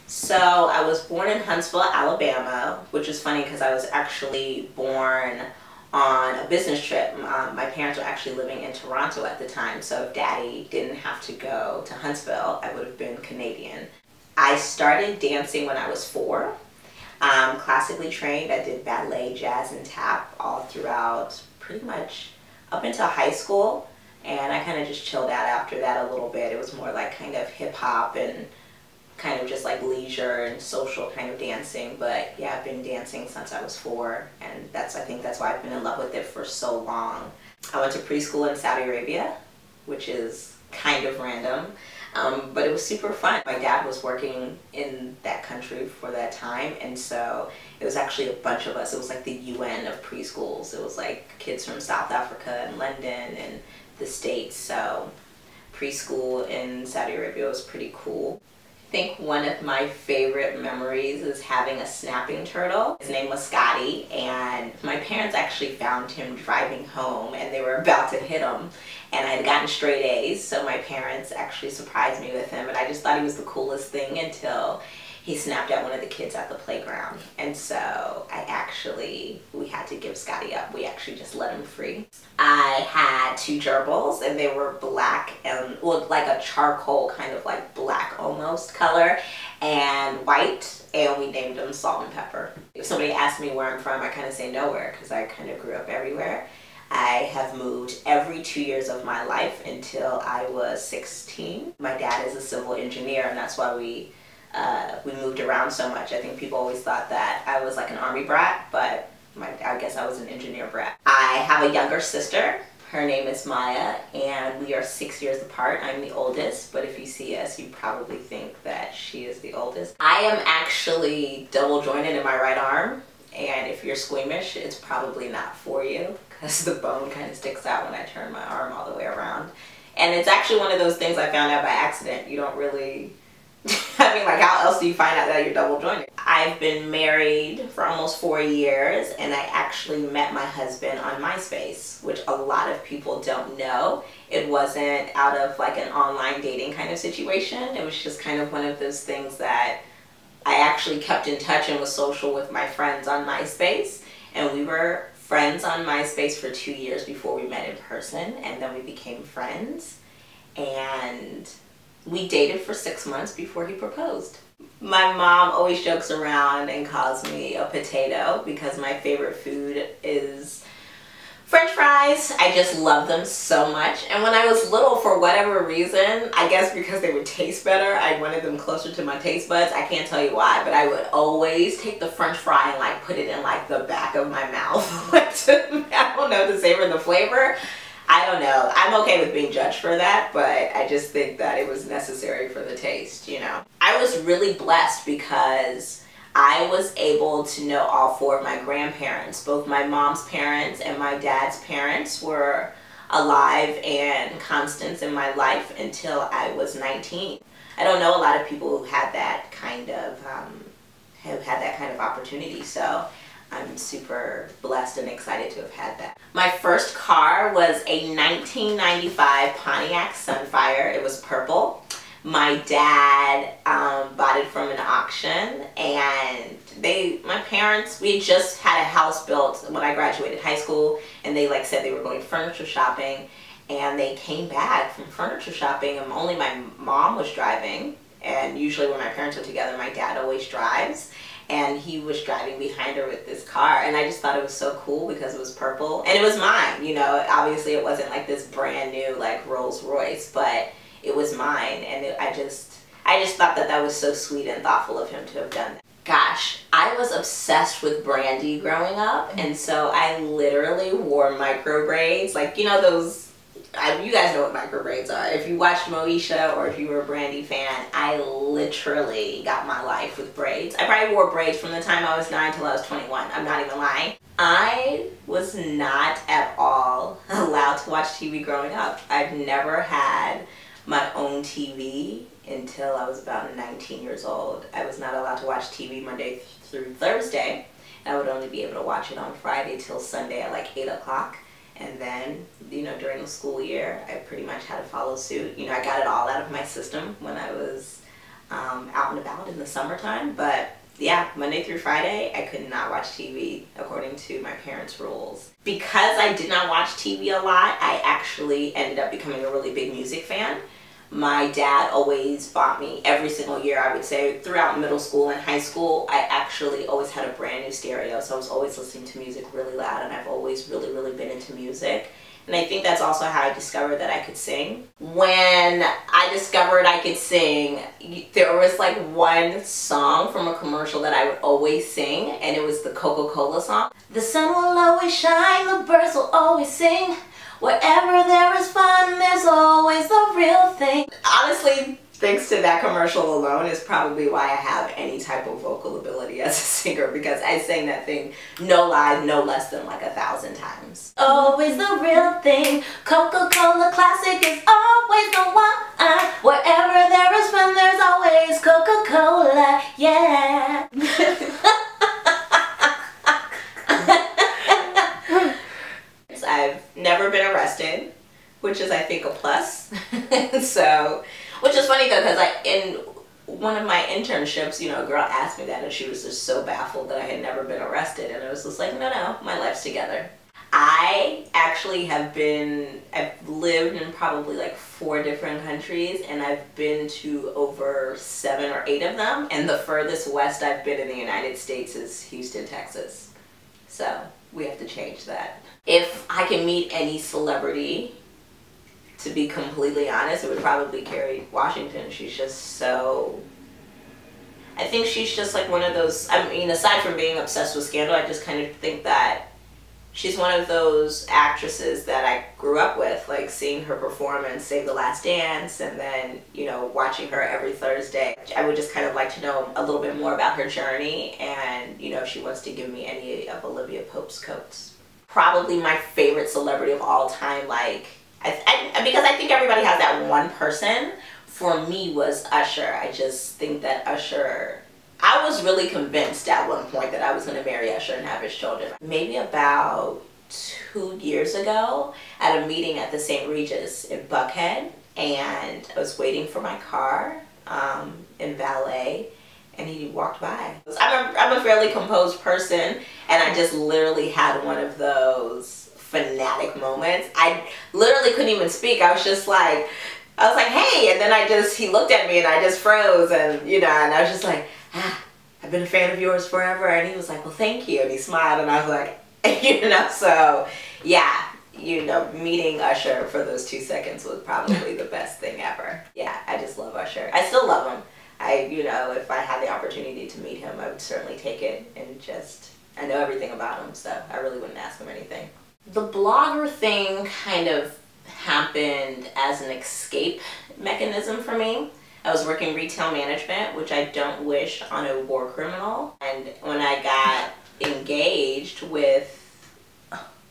So I was born in Huntsville, Alabama, which is funny because I was actually born on a business trip. My parents were actually living in Toronto at the time, so if Daddy didn't have to go to Huntsville, I would have been Canadian. I started dancing when I was 4. Classically trained. I did ballet, jazz, and tap all throughout pretty much up until high school, and I kind of just chilled out after that a little bit. It was more like kind of hip-hop and kind of just like leisure and social kind of dancing. But yeah, I've been dancing since I was 4, and I think that's why I've been in love with it for so long. I went to preschool in Saudi Arabia, which is kind of random, but it was super fun. My dad was working in that country for that time, and so it was actually a bunch of us. It was like the UN of preschools. It was like kids from South Africa and London and the States, so preschool in Saudi Arabia was pretty cool. I think one of my favorite memories is having a snapping turtle. His name was Scotty, and my parents actually found him driving home, and they were about to hit him, and I had gotten straight A's, so my parents actually surprised me with him, and I just thought he was the coolest thing until he snapped at one of the kids at the playground. And so we had to give Scotty up. We actually just let him free. I had 2 gerbils, and they were black and looked like a charcoal, kind of like black almost color, and white, and we named them Salt and Pepper. If somebody asked me where I'm from, I kind of say nowhere, because I kind of grew up everywhere. I have moved every 2 years of my life until I was 16. My dad is a civil engineer, and that's why we moved around so much. I think people always thought that I was like an army brat, but I guess I was an engineer brat. I have a younger sister. Her name is Maya, and we are 6 years apart. I'm the oldest, but if you see us, you probably think that she is the oldest. I am actually double jointed in my right arm, and if you're squeamish, it's probably not for you, because the bone kind of sticks out when I turn my arm all the way around. And it's actually one of those things I found out by accident. You don't really I mean, like, how else do you find out that you're double jointed? I've been married for almost 4 years, and I actually met my husband on MySpace, which a lot of people don't know. It wasn't out of like an online dating kind of situation. It was just kind of one of those things that I actually kept in touch and was social with my friends on MySpace, and we were friends on MySpace for 2 years before we met in person, and then we became friends, and we dated for 6 months before he proposed. My mom always jokes around and calls me a potato because my favorite food is French fries. I just love them so much. And when I was little, for whatever reason, I guess because they would taste better, I wanted them closer to my taste buds. I can't tell you why, but I would always take the French fry and like put it in like the back of my mouth. I don't know, to savor the flavor. I don't know. I'm okay with being judged for that, but I just think that it was necessary for the taste, you know. I was really blessed because I was able to know all 4 of my grandparents. Both my mom's parents and my dad's parents were alive and constants in my life until I was 19. I don't know a lot of people who had that kind of opportunity, so I'm super blessed and excited to have had that. My first car was a 1995 Pontiac Sunfire. It was purple. My dad bought it from an auction, and my parents, we had just had a house built when I graduated high school, and they like said they were going furniture shopping, and they came back from furniture shopping, and only my mom was driving, and usually when my parents are together, my dad always drives. And he was driving behind her with this car, and I just thought it was so cool because it was purple, and it was mine, you know. Obviously it wasn't like this brand new like Rolls Royce, but it was mine, and I just thought that that was so sweet and thoughtful of him to have done that. Gosh, I was obsessed with Brandy growing up, and so I literally wore micro braids, like, you know, those, you guys know what micro braids are. If you watched Moesha or if you were a Brandy fan, I literally got my life with braids. I probably wore braids from the time I was 9 till I was 21. I'm not even lying. I was not at all allowed to watch TV growing up. I've never had my own TV until I was about 19 years old. I was not allowed to watch TV Monday through Thursday. I would only be able to watch it on Friday till Sunday at like 8 o'clock. And then, you know, during the school year, I pretty much had to follow suit. You know, I got it all out of my system when I was out and about in the summertime. But yeah, Monday through Friday, I could not watch TV according to my parents' rules. Because I did not watch TV a lot, I actually ended up becoming a really big music fan. My dad always bought me every single year, I would say, throughout middle school and high school. I actually always had a brand new stereo, so I was always listening to music really loud, and I've always really, really been into music. And I think that's also how I discovered that I could sing. When I discovered I could sing, there was like one song from a commercial that I would always sing, and it was the Coca-Cola song. The sun will always shine, the birds will always sing. Wherever there is fun, there's always the real thing. Honestly, thanks to that commercial alone is probably why I have any type of vocal ability as a singer, because I sang that thing, no lie, no less than like 1,000 times. Always the real thing, Coca-Cola Classic is always the one. Wherever there is fun, there's always Coca-Cola, yeah. I've never been arrested, which is, I think, a plus. So, which is funny though, because in one of my internships, you know, a girl asked me that, and she was just so baffled that I had never been arrested, and I was just like, no, my life's together. I actually I've lived in probably like 4 different countries, and I've been to over 7 or 8 of them, and the furthest west I've been in the United States is Houston, Texas. So we have to change that. If I can meet any celebrity, to be completely honest, it would probably be Kerry Washington. She's just so... I think she's just like one of those... I mean, aside from being obsessed with Scandal, I just kind of think that she's one of those actresses that I grew up with, like seeing her perform in Save the Last Dance, and then, you know, watching her every Thursday. I would just kind of like to know a little bit more about her journey, and, you know, if she wants to give me any of Olivia Pope's quotes. Probably my favorite celebrity of all time, like, because I think everybody has that one person. For me was Usher. I just think that Usher, I was really convinced at one point that I was going to marry Usher and have his children. Maybe about 2 years ago at a meeting at the St. Regis in Buckhead, and I was waiting for my car in valet, and he walked by. I'm a fairly composed person, and I just literally had one of those fanatic moments. I literally couldn't even speak. I was like, hey, and then he looked at me and I just froze, and, you know, and I was just like, I've been a fan of yours forever. And he was like, well, thank you. And he smiled, and I was like, you know, so yeah, you know, meeting Usher for those 2 seconds was probably the best thing ever. Yeah, I just love Usher. I still love him. You know, if I had the opportunity to meet him, I would certainly take it, and just, I know everything about him, so I really wouldn't ask him anything. The blogger thing kind of happened as an escape mechanism for me. I was working retail management, which I don't wish on a war criminal. And when I got engaged with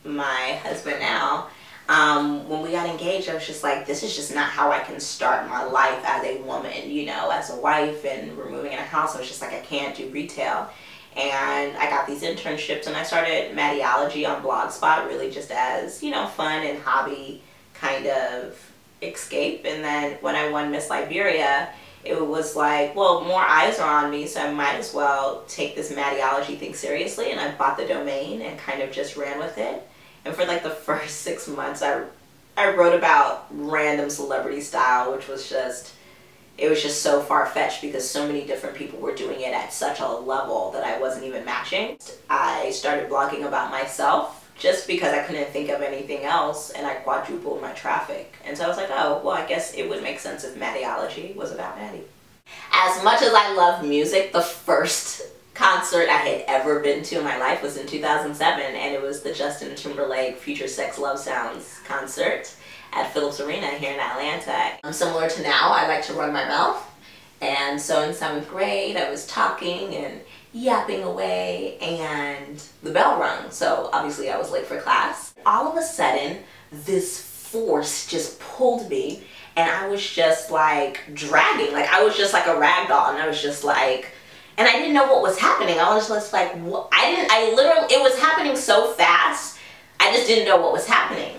my husband now, when we got engaged, I was just like, this is just not how I can start my life as a woman, you know, as a wife, and we're moving in a house. I was just like, I can't do retail. And I got these internships, and I started Mattiology on Blogspot, really just as, you know, fun and hobby kind of escape. And then when I won Miss Liberia, it was like, well, more eyes are on me, so I might as well take this Mattiology thing seriously. And I bought the domain and kind of just ran with it. And for like the first 6 months, I wrote about random celebrity style, which was just, it was just so far-fetched because so many different people were doing it at such a level that I wasn't even matching. I started blogging about myself just because I couldn't think of anything else, and I quadrupled my traffic. And so I was like, oh, well, I guess it would make sense if Mattiology was about Mattie. As much as I love music, the first concert I had ever been to in my life was in 2007, and it was the Justin Timberlake Future Sex Love Sounds concert at Phillips Arena here in Atlanta. Similar to now, I like to run my mouth, and so in 7th grade I was talking and yapping away, and the bell rung, so obviously I was late for class. All of a sudden, this force just pulled me, and I was just like dragging, like I was just like a rag doll, and I was just like, and I didn't know what was happening. I was just like, what? It was happening so fast, I just didn't know what was happening.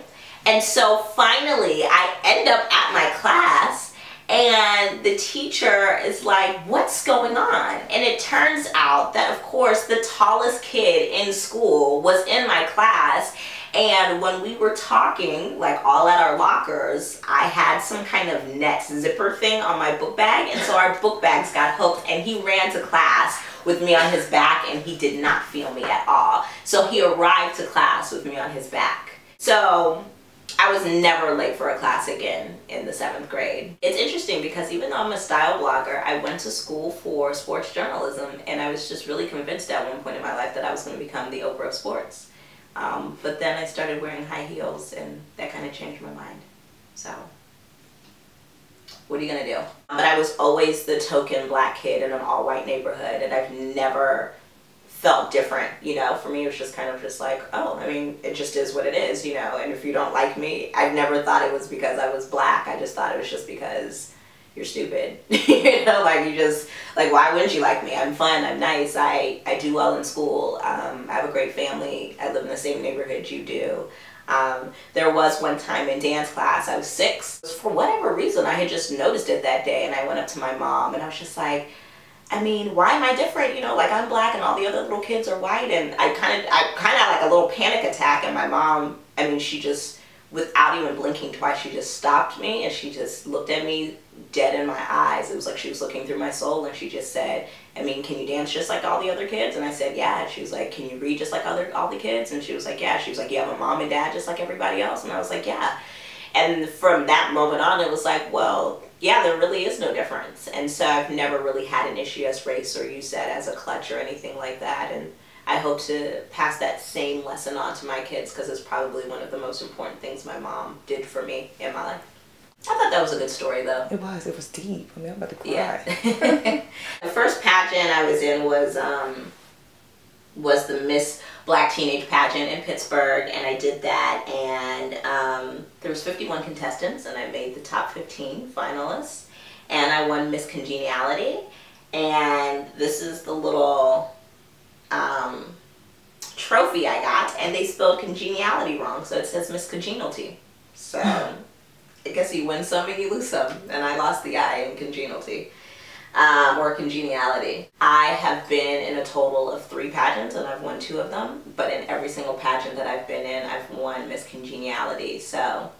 And so finally, I end up at my class, And the teacher is like, what's going on? And it turns out that, of course, the tallest kid in school was in my class. And when we were talking, like all at our lockers, I had some kind of net zipper thing on my book bag. And so our book bags got hooked, and he ran to class with me on his back, and he did not feel me at all. So he arrived to class with me on his back. So I was never late for a class again in the 7th grade. It's interesting because even though I'm a style blogger, I went to school for sports journalism, and I was just really convinced at one point in my life that I was going to become the Oprah of sports. But then I started wearing high heels, and that kind of changed my mind. So what are you going to do? But I was always the token black kid in an all-white neighborhood, and I've never felt different, you know. For me, it was just kind of just like, oh, I mean, it just is what it is, you know. And if you don't like me, I've never thought it was because I was black. I just thought it was just because you're stupid. You know, like, you just, like, why wouldn't you like me? I'm fun, I'm nice, I do well in school, I have a great family, I live in the same neighborhood you do. There was one time in dance class, I was 6. For whatever reason, I had just noticed it that day, and I went up to my mom, and I was just like, I mean, why am I different? You know, like, I'm black and all the other little kids are white. And I kind of had like a little panic attack, and my mom, I mean, she just, without even blinking twice, she just stopped me, and she just looked at me dead in my eyes. It was like she was looking through my soul, and she just said, I mean, can you dance just like all the other kids? And I said, yeah. And she was like, can you read just like all the kids? And she was like, yeah. She was like, you have a mom and dad just like everybody else? And I was like, yeah. And from that moment on, it was like, well, yeah, there really is no difference. And so I've never really had an issue as race, or use that as a clutch or anything like that. And I hope to pass that same lesson on to my kids, because it's probably one of the most important things my mom did for me in my life. I thought that was a good story, though. It was deep. I mean, I'm about to cry. Yeah. The first pageant I was in was the Miss Black Teenage Pageant in Pittsburgh, and I did that, and there was 51 contestants, and I made the top 15 finalists, and I won Miss Congeniality. And this is the little trophy I got, and they spelled congeniality wrong, so it says Miss Congeniality. So I guess you win some and you lose some, and I lost the I in congeniality, or congeniality. I have been in a total of 3 pageants, and I've won 2 of them, but in every single pageant that I've been in, I've won Miss Congeniality. So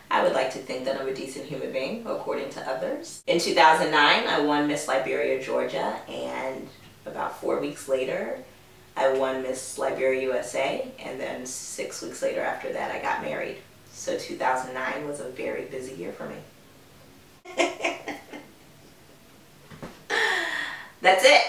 I would like to think that I'm a decent human being, according to others. In 2009, I won Miss Liberia, Georgia, and about 4 weeks later, I won Miss Liberia, USA, and then 6 weeks later after that, I got married. So 2009 was a very busy year for me. That's it.